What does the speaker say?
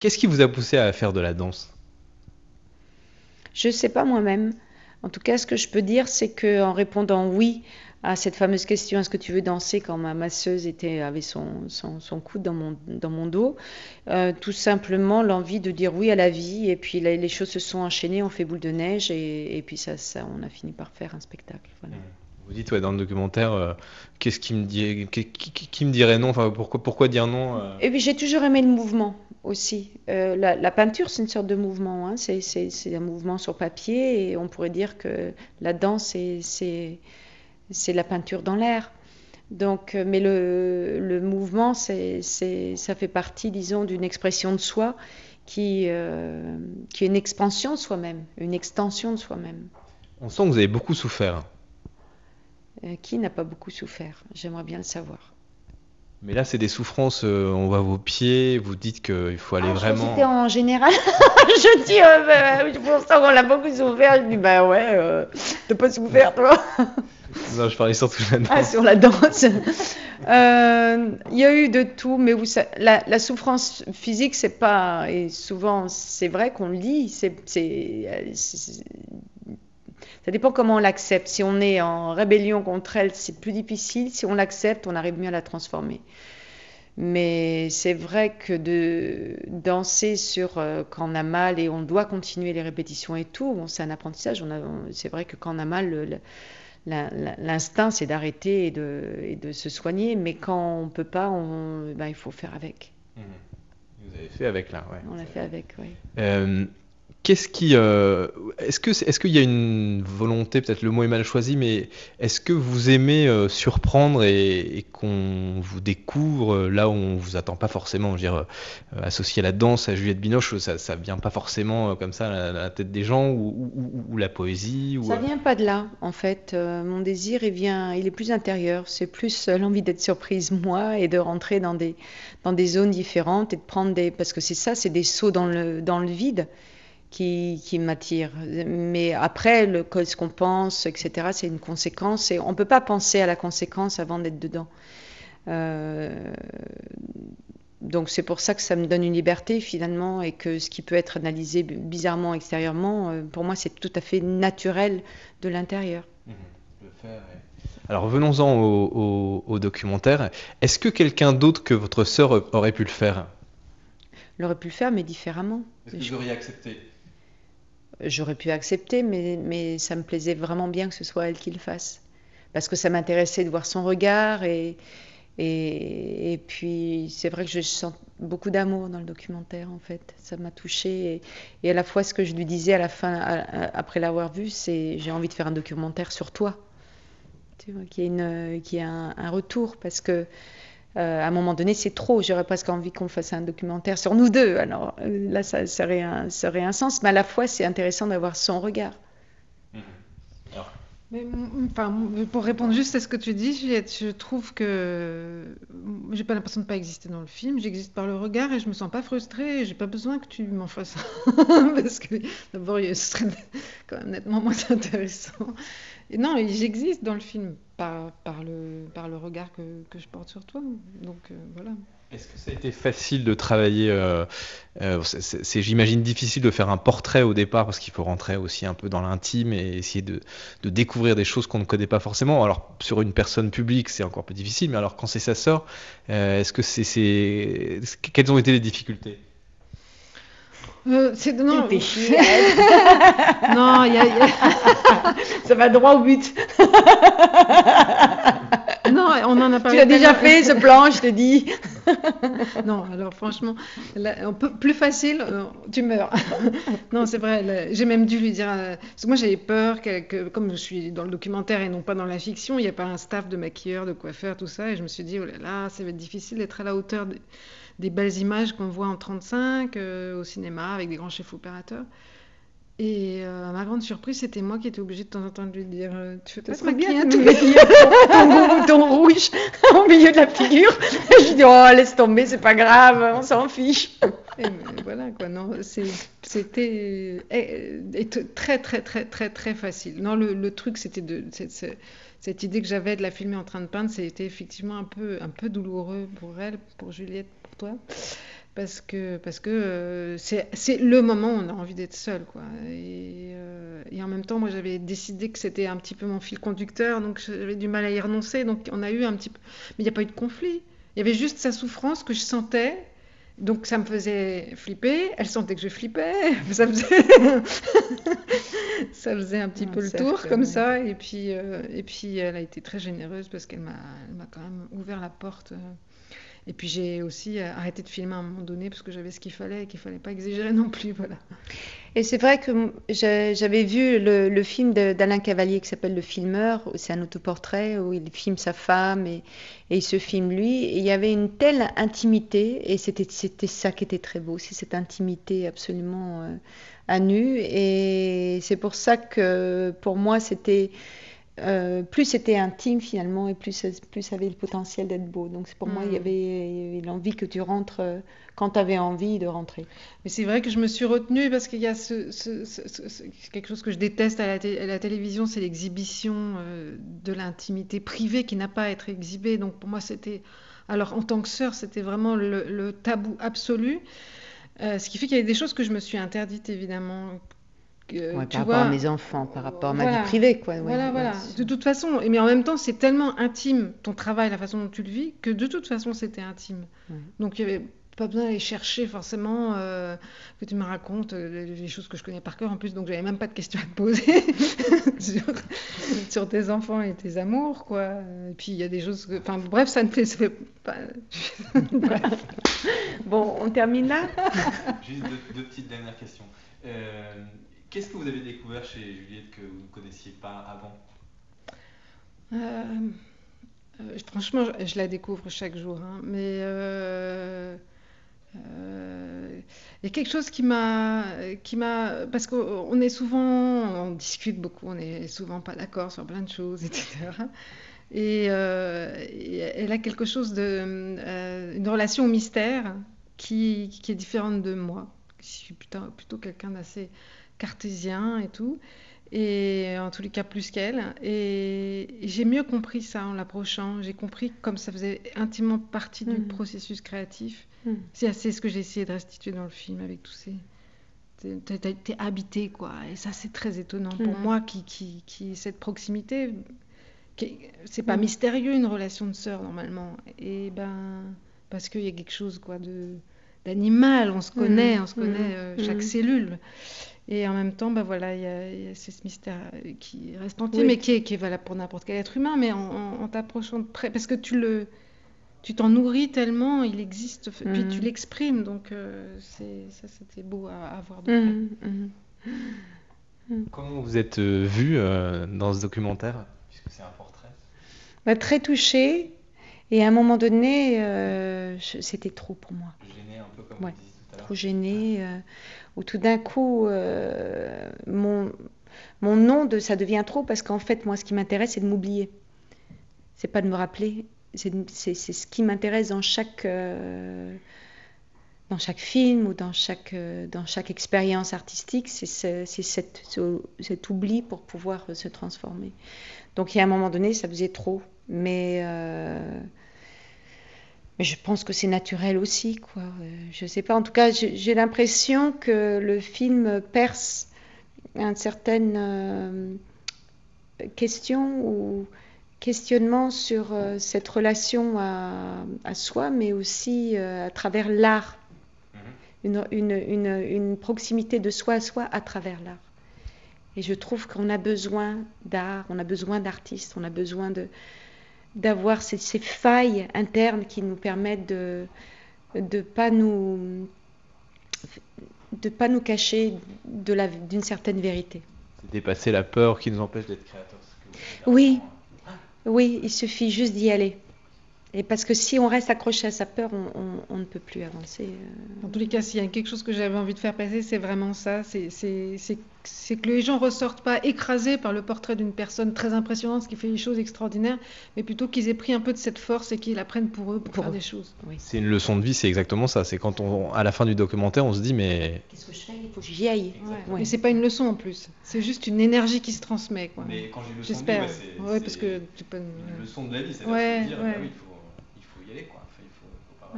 Qu'est-ce qui vous a poussé à faire de la danse? Je ne sais pas moi-même. En tout cas, ce que je peux dire, c'est qu'en répondant oui à cette fameuse question, est-ce que tu veux danser, quand ma masseuse avait son coude dans mon dos, tout simplement l'envie de dire oui à la vie, et puis les choses se sont enchaînées, on fait boule de neige, et puis on a fini par faire un spectacle. Voilà. Vous dites ouais, dans le documentaire, qu'est-ce qui me dit, qui me dirait non? Enfin, pourquoi dire non? Et puis j'ai toujours aimé le mouvement aussi. La peinture, c'est une sorte de mouvement, hein. C'est un mouvement sur papier, et on pourrait dire que la danse, c'est la peinture dans l'air. Donc, mais le mouvement, ça fait partie, disons, d'une expression de soi qui est une expansion de soi-même, une extension de soi-même. On sent que vous avez beaucoup souffert. Qui n'a pas beaucoup souffert? J'aimerais bien le savoir. Mais là, c'est des souffrances, on voit vos pieds, vous dites qu'il faut aller Ah, je crois que c'était vraiment. en général. Je dis, pour ça qu'on a beaucoup souffert. Je dis, bah ouais, t'as pas souffert, toi. Non, je parlais surtout de la Ah, danse. sur la danse. Il y a eu de tout, mais la souffrance physique, c'est pas. Et souvent, c'est vrai qu'on le dit, ça dépend comment on l'accepte. Si on est en rébellion contre elle, c'est plus difficile. Si on l'accepte, on arrive mieux à la transformer. Mais c'est vrai que de danser quand on a mal, et on doit continuer les répétitions et tout, bon, c'est un apprentissage. C'est vrai que quand on a mal, l'instinct, c'est d'arrêter et de se soigner, mais quand on peut pas, ben, il faut faire avec. Mhm. Vous avez fait avec là, ouais. On l'a fait avec, oui. Euh, Qu'est-ce qui, est-ce qu'il y a une volonté, peut-être le mot est mal choisi, mais est-ce que vous aimez surprendre et qu'on vous découvre là où on vous attend pas forcément, je veux dire, associer la danse à Juliette Binoche, ça vient pas forcément comme ça à la tête des gens, ou la poésie, ou, Ça vient pas de là, en fait. Mon désir, il est plus intérieur. C'est plus l'envie d'être surprise, moi, et de rentrer dans des zones différentes, et de prendre parce que c'est ça, c'est des sauts dans le vide qui m'attirent. Mais après, ce qu'on pense, etc., c'est une conséquence, et on ne peut pas penser à la conséquence avant d'être dedans. Euh, donc c'est pour ça que ça me donne une liberté, finalement, et que ce qui peut être analysé bizarrement extérieurement, pour moi, c'est tout à fait naturel de l'intérieur. mhm, le faire, ouais. Alors venons-en au documentaire. Est-ce que quelqu'un d'autre que votre sœur aurait pu le faire? J'aurais pu le faire, mais différemment. Est-ce que vous auriez accepté? J'aurais pu accepter, mais ça me plaisait vraiment bien que ce soit elle qui le fasse. Parce que ça m'intéressait de voir son regard, et puis c'est vrai que je sens beaucoup d'amour dans le documentaire, en fait. Ça m'a touchée. Et à la fois, ce que je lui disais à la fin, après l'avoir vu, c'est j'ai envie de faire un documentaire sur toi. Tu vois, qu'il y ait un retour, parce que à un moment donné, c'est trop. J'aurais presque envie qu'on fasse un documentaire sur nous deux. Alors là, ça aurait un sens, mais à la fois, c'est intéressant d'avoir son regard. Mhm. Alors, Mais enfin, pour répondre juste à ce que tu dis, Juliette, je trouve que j'ai pas l'impression de pas exister dans le film. J'existe par le regard et je me sens pas frustrée. Et j'ai pas besoin que tu m'en fasses un parce que d'abord, ce serait quand même nettement moins intéressant. Et non, j'existe dans le film par le regard que je porte sur toi. Donc voilà. est-ce que ça a été facile de travailler j'imagine, difficile de faire un portrait au départ parce qu'il faut rentrer aussi un peu dans l'intime et essayer de découvrir des choses qu'on ne connaît pas forcément. Alors, sur une personne publique, c'est encore plus difficile, mais alors quand c'est sa sœur, est-ce que quelles ont été les difficultés? Tu Non, péchis, non, ça va droit au but. non, on en a Tu parlé l'as tout à déjà l'heure. fait, ce plan, je te dis. Non, alors franchement, plus facile, tu meurs. Non, c'est vrai, j'ai même dû lui dire, parce que moi j'avais peur, comme je suis dans le documentaire et non pas dans la fiction, il n'y a pas un staff de maquilleurs, de coiffeurs, tout ça, et je me suis dit, oh là là, ça va être difficile d'être à la hauteur des belles images qu'on voit en 35 au cinéma avec des grands chefs opérateurs. Et ma grande surprise, c'était moi qui étais obligée de temps en temps de lui dire, tu fais Ce pas te serait bien maquiller de tous nous les... maquiller ton bouton rouge au milieu de la figure. Je dis, oh, laisse tomber, c'est pas grave, on s'en fiche. Et voilà quoi, non, c'était très très très très très facile. Non, le truc c'était cette idée que j'avais de la filmer en train de peindre, c'était effectivement un peu douloureux pour elle, pour Juliette, pour toi. parce que c'est le moment où on a envie d'être seul, quoi. Et en même temps, moi, j'avais décidé que c'était un petit peu mon fil conducteur, donc j'avais du mal à y renoncer. Donc on a eu un petit peu, mais il n'y a pas eu de conflit. Il y avait juste sa souffrance que je sentais. Donc ça me faisait flipper, elle sentait que je flippais, ça faisait, ça faisait un petit peu le tour comme ça, et puis elle a été très généreuse parce elle m'a quand même ouvert la porte. Et puis j'ai aussi arrêté de filmer à un moment donné parce que j'avais ce qu'il fallait et qu'il fallait pas exagérer non plus, voilà. Et c'est vrai que j'avais vu le film d'Alain Cavalier qui s'appelle Le Filmeur. C'est un autoportrait où il filme sa femme et il se filme lui. Et il y avait une telle intimité et c'était ça qui était très beau, c'est cette intimité absolument à nu. Et c'est pour ça que pour moi plus c'était intime finalement et plus ça avait le potentiel d'être beau. Donc pour moi il y avait l'envie que tu rentres quand tu avais envie de rentrer. Mais c'est vrai que je me suis retenue parce qu'il y a quelque chose que je déteste à la télévision, c'est l'exhibition de l'intimité privée qui n'a pas à être exhibée. Donc pour moi c'était, alors en tant que sœur, c'était vraiment le tabou absolu. Ce qui fait qu'il y a des choses que je me suis interdites évidemment. Par rapport à mes enfants, par rapport à ma vie privée, quoi. Voilà. De toute façon, mais en même temps, c'est tellement intime ton travail, la façon dont tu le vis, que de toute façon, c'était intime. Donc, il n'y avait pas besoin d'aller chercher forcément que tu me racontes les choses que je connais par cœur en plus, donc j'avais même pas de questions à te poser sur tes enfants et tes amours, quoi. Et puis il y a des choses que, enfin bref, ça ne fait pas. Bref. Bon, on termine là. Juste deux petites dernières questions. Qu'est-ce que vous avez découvert chez Juliette que vous ne connaissiez pas avant ? Franchement, je la découvre chaque jour, hein, mais il y a quelque chose qui m'a, parce qu'on est souvent, on discute beaucoup, on est souvent pas d'accord sur plein de choses, etc. Et elle a quelque chose une relation au mystère qui est différente de moi. Je suis plutôt quelqu'un d'assez cartésien et tout, et en tous les cas plus qu'elle. Et j'ai mieux compris ça en l'approchant. J'ai compris comme ça faisait intimement partie du processus créatif. C'est assez ce que j'ai essayé de restituer dans le film avec tous ces... T'es habité, quoi. Et ça, c'est très étonnant pour moi qui cette proximité. C'est pas mystérieux une relation de sœur normalement. Et parce qu'il y a quelque chose, quoi, d'animal. On se connaît, chaque cellule. Et en même temps, voilà, il y a ce mystère qui reste entier, mais qui est valable pour n'importe quel être humain, mais en t'approchant de près, parce que tu t'en nourris tellement, il existe, puis tu l'exprimes, donc c'était beau à voir de près. Comment vous êtes vue dans ce documentaire, puisque c'est un portrait ? Très touchée, et à un moment donné, c'était trop pour moi. Gênée un peu, comme vous disiez tout à l'heure. Trop gênée. Où tout d'un coup, mon nom, ça devient trop, parce qu'en fait, moi, ce qui m'intéresse, c'est de m'oublier. C'est pas de me rappeler. C'est ce qui m'intéresse dans chaque film ou dans chaque expérience artistique, c'est cet oubli pour pouvoir se transformer. Donc, il y a un moment donné, ça faisait trop. Mais je pense que c'est naturel aussi, quoi. Je sais pas. En tout cas, j'ai l'impression que le film perce une certaine question ou questionnement sur cette relation à soi, mais aussi à travers l'art. Une proximité de soi à soi à travers l'art. Et je trouve qu'on a besoin d'art, on a besoin d'artistes, on a besoin d'avoir ces failles internes qui nous permettent de pas nous cacher d'une certaine vérité. C'est dépasser la peur qui nous empêche d'être créateurs. Oui, il suffit juste d'y aller. Et parce que si on reste accroché à sa peur, on ne peut plus avancer. En tous les cas, s'il y a quelque chose que j'avais envie de faire passer, c'est vraiment ça. C'est que les gens ressortent pas écrasés par le portrait d'une personne très impressionnante, qui fait des choses extraordinaires, mais plutôt qu'ils aient pris un peu de cette force et qu'ils la prennent pour eux, pour faire des choses. Oui. C'est une leçon de vie, c'est exactement ça. C'est quand à la fin du documentaire, on se dit mais... Qu'est-ce que je fais ? Il faut que j'y aille. Ouais. Et c'est pas une leçon en plus. C'est juste une énergie qui se transmet, quoi. Mais quand j'ai leçon J'espère. de vie, c'est parce que tu peux... une leçon de la vie, c'est-à-dire ouais, se dire, ouais. il faut y aller, quoi. Enfin, il faut pas...